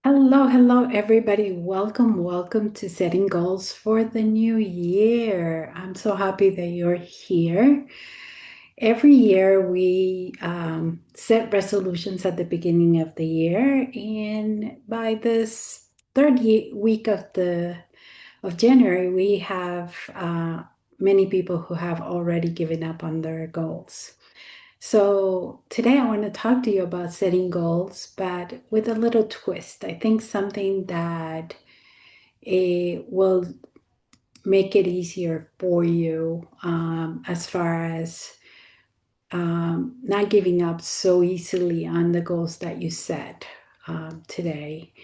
Hello, everybody. Welcome to Setting Goals for the New Year. I'm so happy that you're here. Every year, we set resolutions at the beginning of the year, and by this week of January, we have many people who have already given up on their goals. So today I want to talk to you about setting goals, but with a little twist. I think something that will make it easier for you as far as not giving up so easily on the goals that you set today.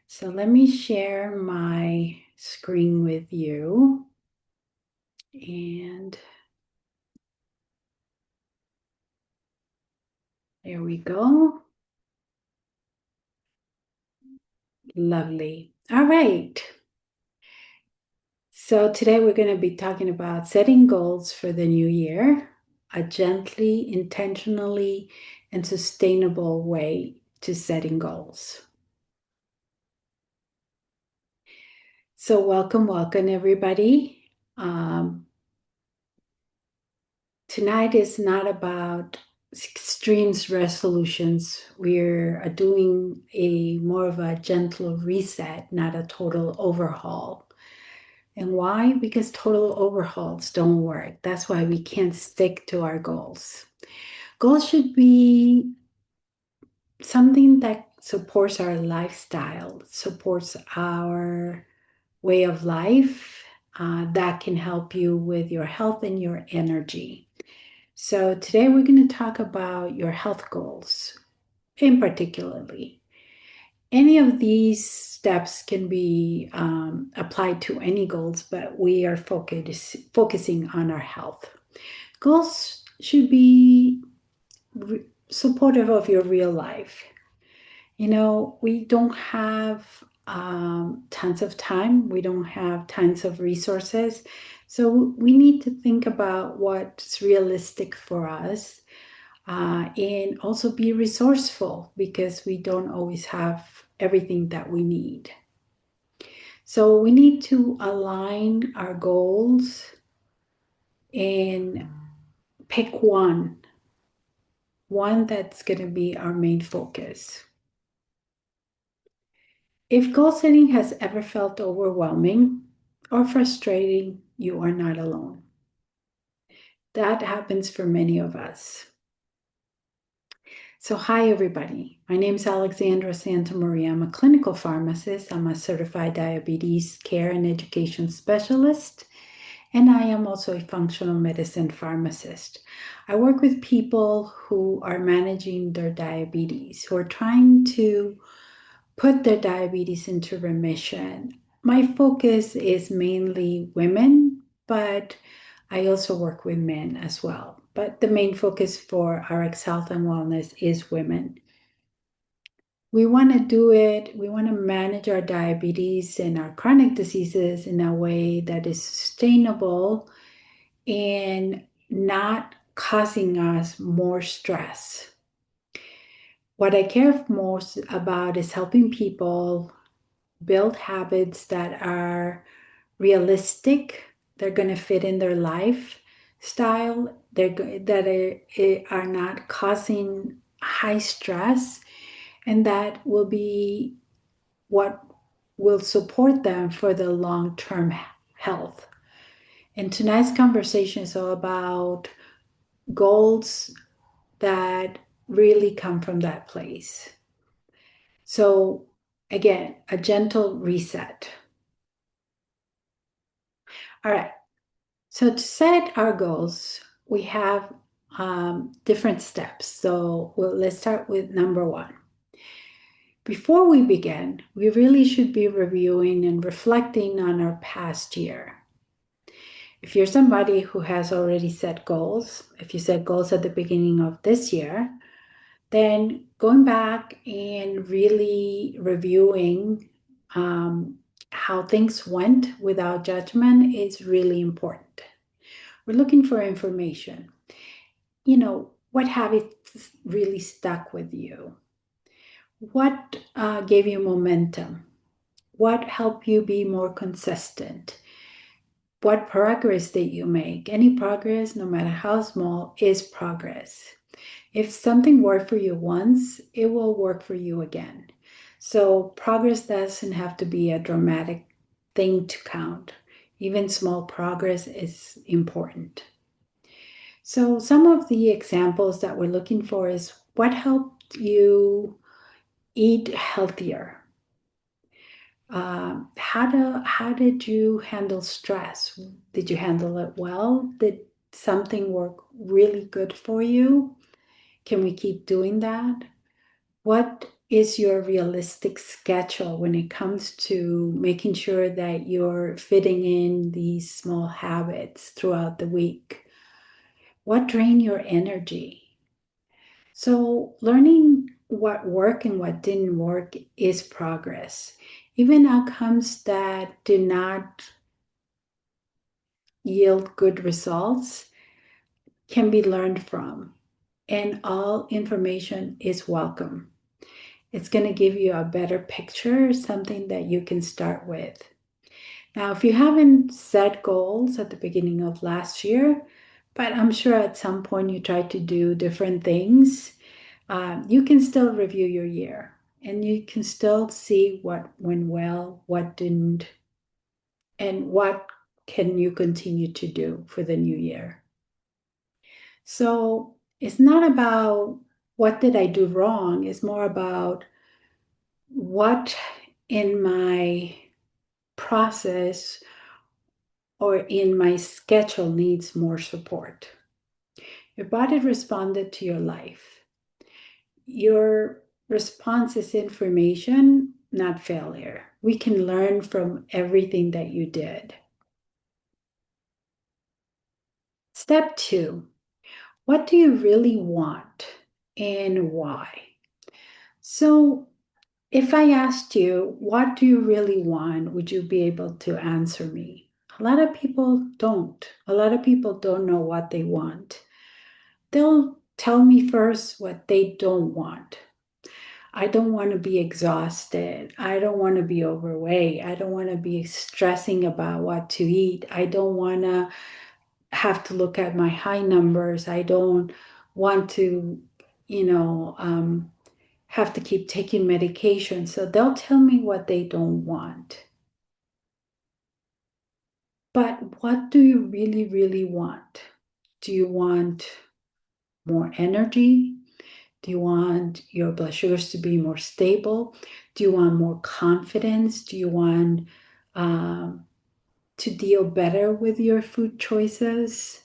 So let me share my screen with you. And there we go. Lovely. All right. So today we're going to be talking about setting goals for the new year, a gently, intentionally, and sustainable way to setting goals. So welcome everybody. Tonight is not about extremes resolutions. We're doing a more of a gentle reset, not a total overhaul. And why? Because total overhauls don't work. That's why we can't stick to our goals. Goals should be something that supports our lifestyle, supports our way of life, that can help you with your health and your energy. So today we're going to talk about your health goals in particularly. Any of these steps can be applied to any goals, but we are focusing on our health. Goals should be supportive of your real life. You know, we don't have tons of time, we don't have tons of resources. So we need to think about what's realistic for us and also be resourceful because we don't always have everything that we need. So we need to align our goals and pick one that's going to be our main focus. If goal setting has ever felt overwhelming or frustrating, you are not alone. That happens for many of us. So, hi, everybody. My name is Alexandra Santamaria. I'm a clinical pharmacist. I'm a certified diabetes care and education specialist, and I am also a functional medicine pharmacist. I work with people who are managing their diabetes, who are trying to put their diabetes into remission. My focus is mainly women, but I also work with men as well. But the main focus for RX Health and Wellness is women. We want to do it, we want to manage our diabetes and our chronic diseases in a way that is sustainable and not causing us more stress. What I care most about is helping people build habits that are realistic, they're going to fit in their lifestyle, are not causing high stress, and that will be what will support them for the long-term health. And tonight's conversation is all about goals that really come from that place. So, again, a gentle reset. All right. So, to set our goals, we have different steps. So, let's start with number one. Before we begin, we really should be reviewing and reflecting on our past year. If you're somebody who has already set goals, if you set goals at the beginning of this year, then going back and really reviewing how things went without judgment is really important. We're looking for information. You know, what habits really stuck with you? What gave you momentum? What helped you be more consistent? What progress did you make? Any progress, no matter how small, is progress. If something worked for you once, it will work for you again. So progress doesn't have to be a dramatic thing to count. Even small progress is important. So some of the examples that we're looking for is what helped you eat healthier? How did you handle stress? Did you handle it well? Did something work really good for you? Can we keep doing that? What is your realistic schedule when it comes to making sure that you're fitting in these small habits throughout the week? What drain your energy? So, learning what worked and what didn't work is progress. Even outcomes that do not yield good results can be learned from, and all information is welcome. It's going to give you a better picture, something that you can start with. Now, if you haven't set goals at the beginning of last year, but I'm sure at some point you tried to do different things, you can still review your year and you can still see what went well, what didn't, and what can you continue to do for the new year. So it's not about what did I do wrong, it's more about what in my process or in my schedule needs more support. Your body responded to your life. Your response is information, not failure. We can learn from everything that you did. Step 2, what do you really want and why? So, if I asked you, what do you really want, would you be able to answer me? A lot of people don't. A lot of people don't know what they want. They'll tell me first what they don't want. I don't want to be exhausted. I don't want to be overweight. I don't want to be stressing about what to eat. I don't want to have to look at my high numbers. I don't want to, you know, have to keep taking medication. So they'll tell me what they don't want. But what do you really, really want? Do you want more energy? Do you want your blood sugars to be more stable? Do you want more confidence? Do you want to deal better with your food choices?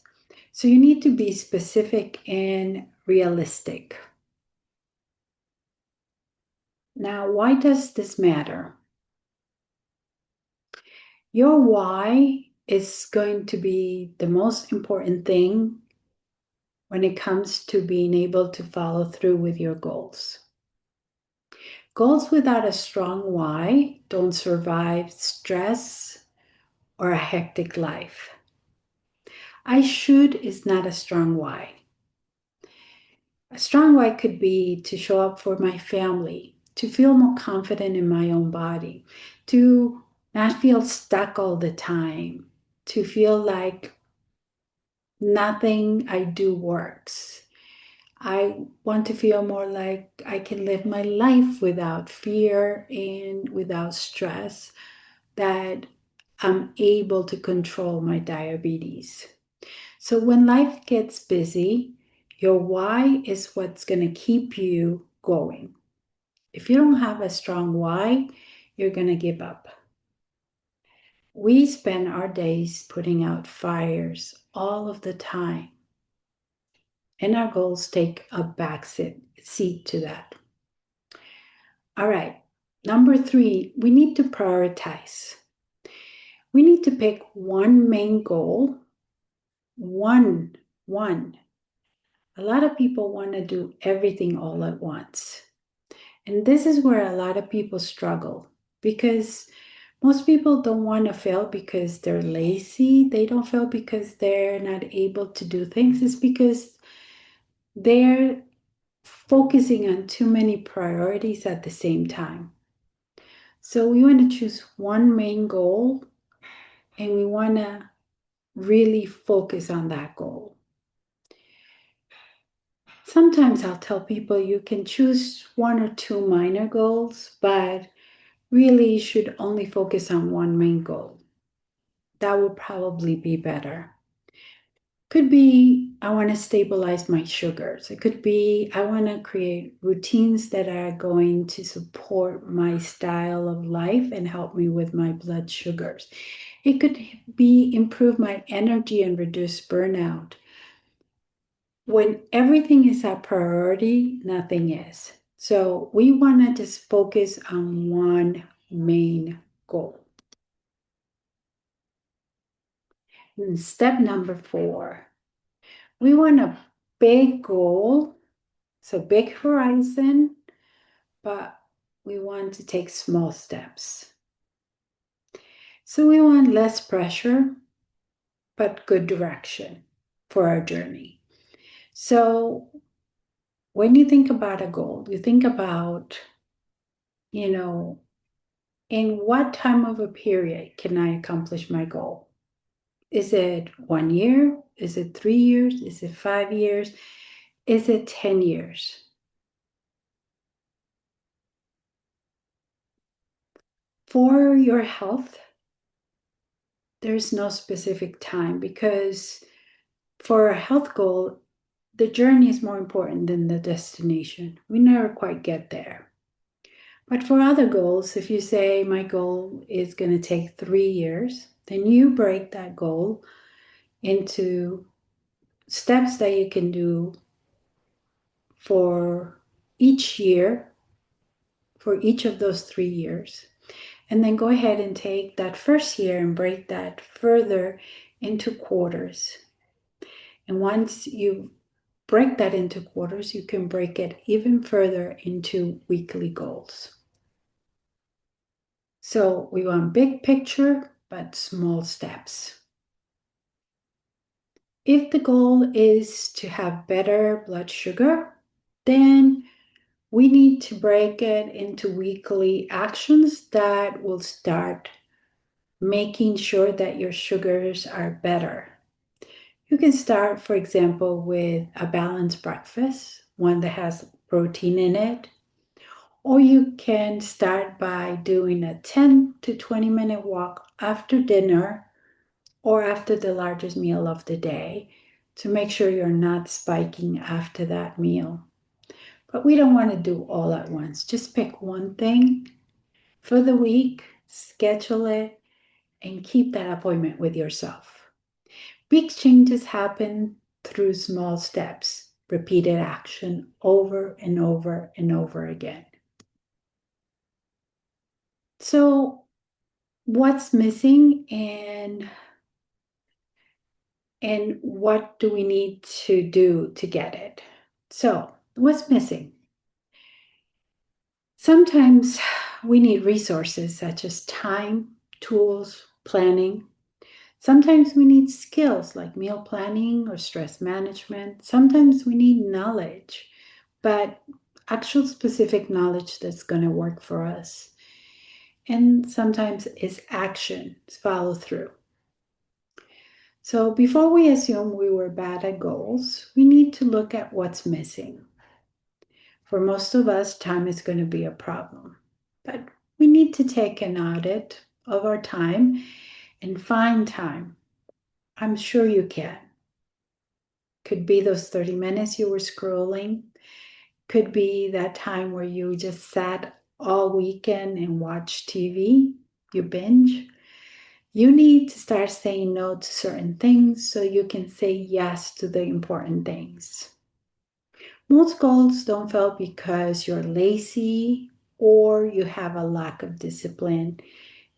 So you need to be specific and realistic. Now, why does this matter? Your why is going to be the most important thing when it comes to being able to follow through with your goals. Goals without a strong why don't survive stress or a hectic life. I should is not a strong why. A strong why could be to show up for my family, to feel more confident in my own body, to not feel stuck all the time, to feel like nothing I do works. I want to feel more like I can live my life without fear and without stress, that I'm able to control my diabetes. So when life gets busy, your why is what's going to keep you going. If you don't have a strong why, you're going to give up. We spend our days putting out fires all of the time, and our goals take a back seat to that. All right, number 3, we need to prioritize. We need to pick one main goal, one. A lot of people want to do everything all at once. And this is where a lot of people struggle, because most people don't want to fail because they're lazy. They don't fail because they're not able to do things. It's because they're focusing on too many priorities at the same time. So we want to choose one main goal and we want to really focus on that goal. Sometimes I'll tell people you can choose one or two minor goals, but really you should only focus on one main goal. That would probably be better. Could be, I want to stabilize my sugars. It could be, I want to create routines that are going to support my style of life and help me with my blood sugars. It could be improve my energy and reduce burnout. When everything is a priority, nothing is. So we want to just focus on one main goal. And step number 4, we want a big goal, so big horizon, but we want to take small steps. So we want less pressure, but good direction for our journey. So when you think about a goal, you think about, in what time of a period can I accomplish my goal? Is it 1 year? Is it 3 years? Is it 5 years? Is it 10 years? For your health, there's no specific time because for a health goal, the journey is more important than the destination. We never quite get there. But for other goals, if you say my goal is going to take 3 years, then you break that goal into steps that you can do for each year, for each of those 3 years. And then go ahead and take that first year and break that further into quarters. And once you break that into quarters, you can break it even further into weekly goals. So we want big picture, but small steps. If the goal is to have better blood sugar, then we need to break it into weekly actions that will start making sure that your sugars are better. You can start, for example, with a balanced breakfast, one that has protein in it. Or you can start by doing a 10 to 20-minute walk after dinner or after the largest meal of the day to make sure you're not spiking after that meal. But we don't want to do all at once. Just pick one thing for the week, schedule it, and keep that appointment with yourself. Big changes happen through small steps, repeated action over and over and over again. So, what's missing and what do we need to do to get it? So, what's missing? Sometimes we need resources such as time, tools, planning. Sometimes we need skills like meal planning or stress management. Sometimes we need knowledge, but actual specific knowledge that's going to work for us. And sometimes it's action, it's follow through. So before we assume we were bad at goals, we need to look at what's missing. For most of us, time is going to be a problem, but we need to take an audit of our time and find time. I'm sure you can. Could be those 30 minutes you were scrolling. Could be that time where you just sat all weekend and watched TV, you binge. You need to start saying no to certain things so you can say yes to the important things. Most goals don't fail because you're lazy or you have a lack of discipline.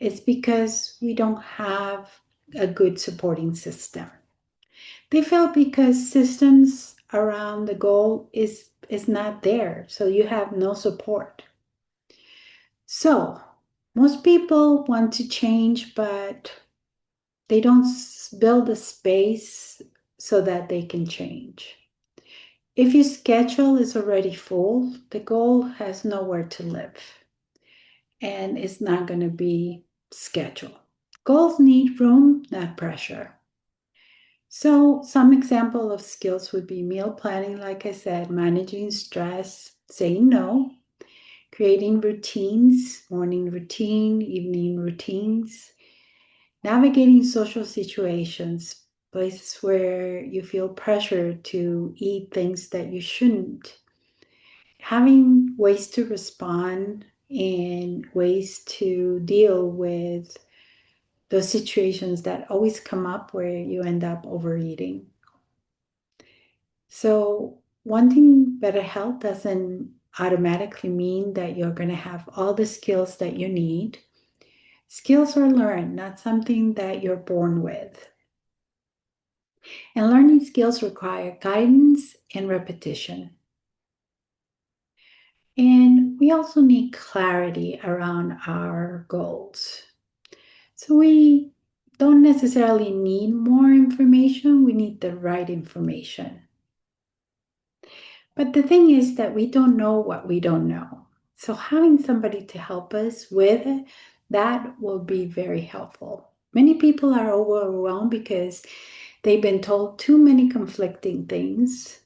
It's because we don't have a good supporting system. They fail because systems around the goal is not there, so you have no support. So, most people want to change, but they don't build a space so that they can change. If your schedule is already full, the goal has nowhere to live and it's not going to be scheduled. Goals need room, not pressure. So, some example of skills would be meal planning, like I said, managing stress, saying no, creating routines, morning routine, evening routines, navigating social situations, places where you feel pressure to eat things that you shouldn't, having ways to respond and ways to deal with those situations that always come up where you end up overeating. So, wanting better health doesn't automatically mean that you're going to have all the skills that you need. Skills are learned, not something that you're born with. And learning skills require guidance and repetition. And we also need clarity around our goals. So we don't necessarily need more information, we need the right information. But the thing is that we don't know what we don't know. So having somebody to help us with that will be very helpful. Many people are overwhelmed because they've been told too many conflicting things.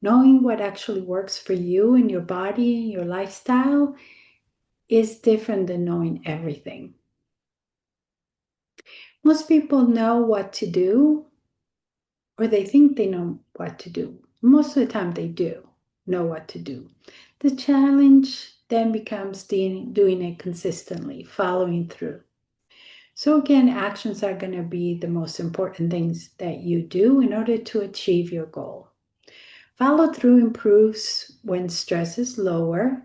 Knowing what actually works for you and your body and your lifestyle is different than knowing everything. Most people know what to do, or they think they know what to do. Most of the time, they do know what to do. The challenge then becomes doing it consistently, following through. So, again, actions are going to be the most important things that you do in order to achieve your goal. Follow through improves when stress is lower,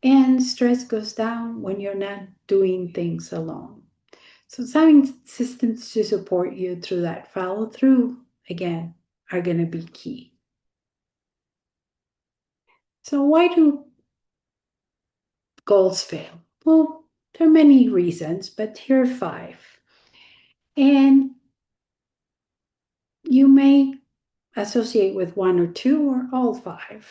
and stress goes down when you're not doing things alone. So it's having systems to support you through that follow through, again, are going to be key. So why do goals fail? Well, there are many reasons, but here are 5. And you may associate with 1 or 2 or all 5.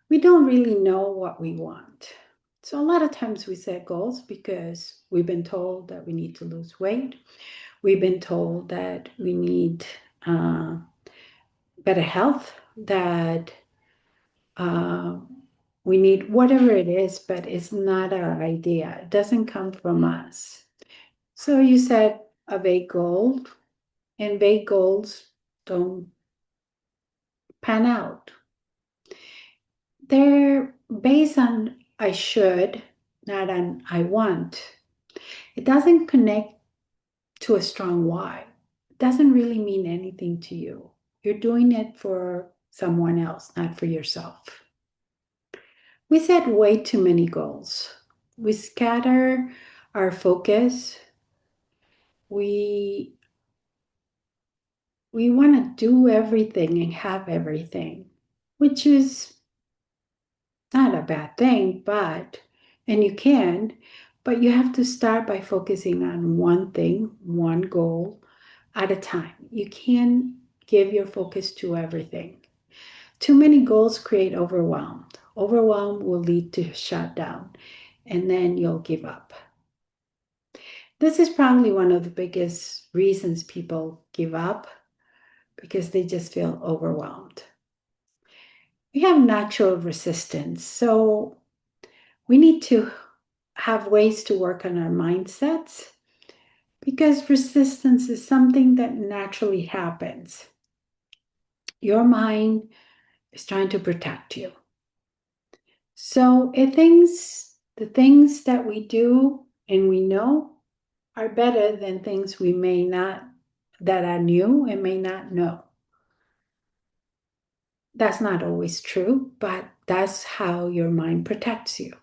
We don't really know what we want. So a lot of times we set goals because we've been told that we need to lose weight. We've been told that we need better health, that we need whatever it is, but it's not our idea. It doesn't come from us. So you set a vague goal, and vague goals don't pan out. They're based on I should, not on I want. It doesn't connect to a strong why. It doesn't really mean anything to you. You're doing it for someone else, not for yourself. We set way too many goals. We scatter our focus. We want to do everything and have everything, which is not a bad thing, and you can, but you have to start by focusing on one thing, one goal at a time. You can't give your focus to everything. Too many goals create overwhelm. Overwhelm will lead to shutdown, and then you'll give up. This is probably one of the biggest reasons people give up because they just feel overwhelmed. We have natural resistance, so we need to have ways to work on our mindsets because resistance is something that naturally happens. Your mind is trying to protect you. So the things that we do and we know are better than things we may not, that are new and may not know. That's not always true, but that's how your mind protects you.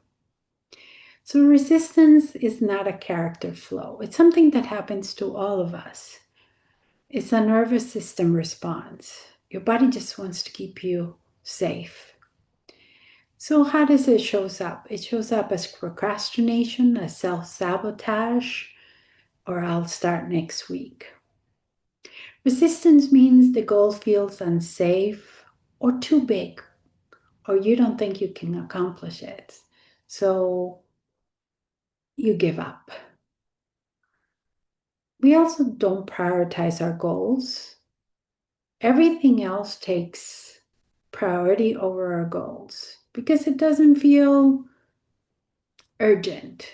So resistance is not a character flaw. It's something that happens to all of us. It's a nervous system response. Your body just wants to keep you safe. So how does it show up? It shows up as procrastination, as self-sabotage, or I'll start next week. Resistance means the goal feels unsafe or too big, or you don't think you can accomplish it. So you give up. We also don't prioritize our goals. Everything else takes priority over our goals because it doesn't feel urgent,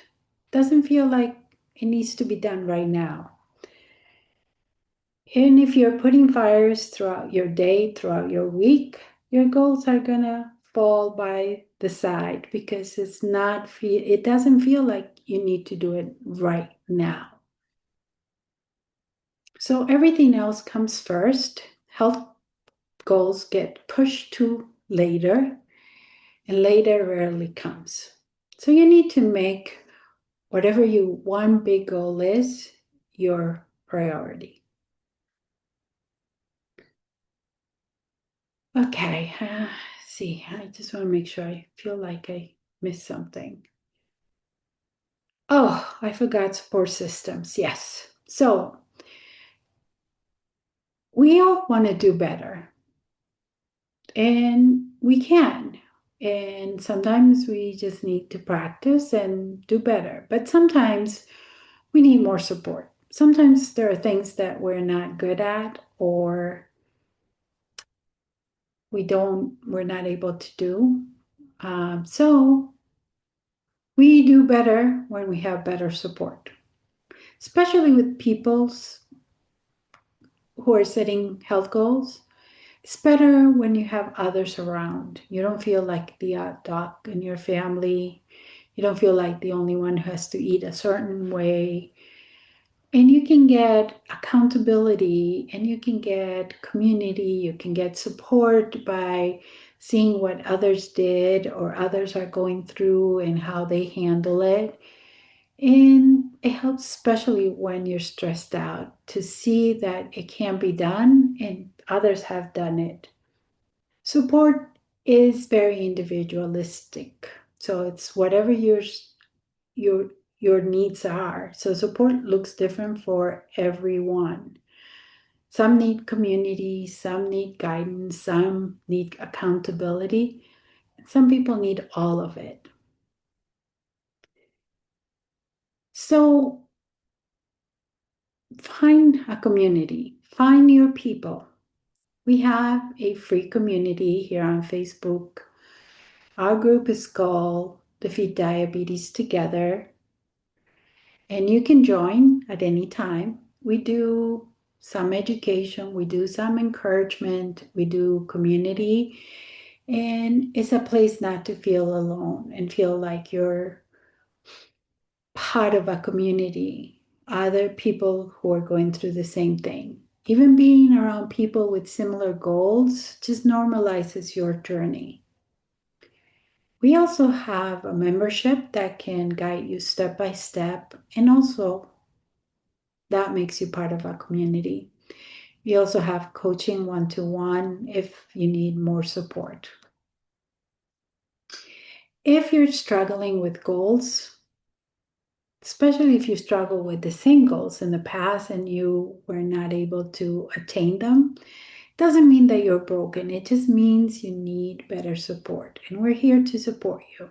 doesn't feel like it needs to be done right now. And if you're putting fires throughout your day, throughout your week, your goals are gonna fall by the side because it doesn't feel like you need to do it right now. So everything else comes first. Health goals get pushed to later, and later rarely comes. So you need to make whatever your one big goal is your priority. Okay, see, I just want to make sure I feel like I missed something. Oh, I forgot support systems. Yes. So we all want to do better, and we can. And sometimes we just need to practice and do better. But sometimes we need more support. Sometimes there are things that we're not good at or we're not able to do. So we do better when we have better support, especially with people's who are setting health goals. It's better when you have others around. You don't feel like the odd dog in your family. You don't feel like the only one who has to eat a certain way. And you can get accountability and you can get community. You can get support by seeing what others did or others are going through and how they handle it. And it helps, especially when you're stressed out, to see that it can be done and others have done it. Support is very individualistic. So it's whatever your your needs are. So support looks different for everyone. Some need community, some need guidance, some need accountability. Some people need all of it. So find a community, find your people. We have a free community here on Facebook. Our group is called Defeat Diabetes Together, and you can join at any time. We do some education, we do some encouragement, we do community, and it's a place not to feel alone and feel like you're part of a community, other people who are going through the same thing. Even being around people with similar goals just normalizes your journey. We also have a membership that can guide you step by step, and also that makes you part of our community. We also have coaching one-to-one if you need more support. If you're struggling with goals, especially if you struggle with the same goals in the past and you were not able to attain them, doesn't mean that you're broken. It just means you need better support, and we're here to support you.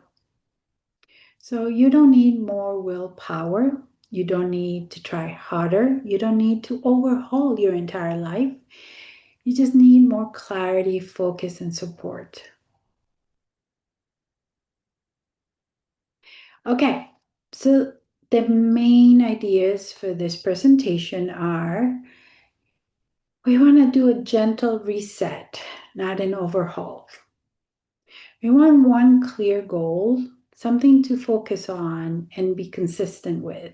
So you don't need more willpower. You don't need to try harder. You don't need to overhaul your entire life. You just need more clarity, focus, and support. Okay, so the main ideas for this presentation are we want to do a gentle reset, not an overhaul. We want one clear goal, something to focus on and be consistent with.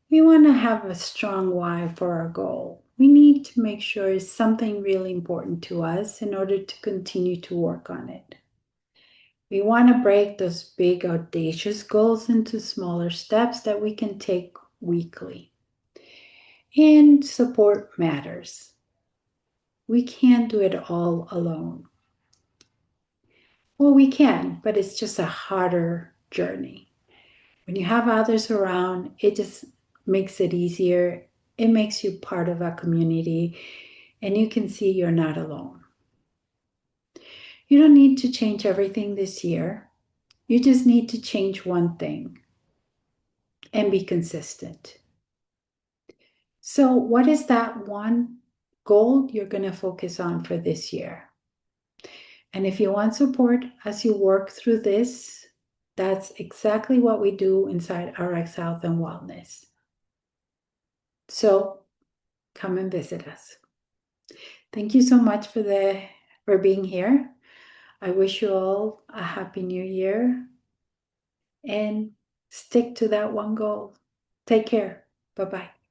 We want to have a strong why for our goal. We need to make sure it's something really important to us in order to continue to work on it. We want to break those big, audacious goals into smaller steps that we can take weekly. And support matters. We can't do it all alone. Well, we can, but it's just a harder journey. When you have others around, it just makes it easier. It makes you part of a community, and you can see you're not alone. You don't need to change everything this year. You just need to change one thing and be consistent. So, what is that one goal you're going to focus on for this year? And if you want support as you work through this, that's exactly what we do inside RX Health and Wellness. So, come and visit us. Thank you so much for being here. I wish you all a happy new year and stick to that one goal. Take care. Bye-bye.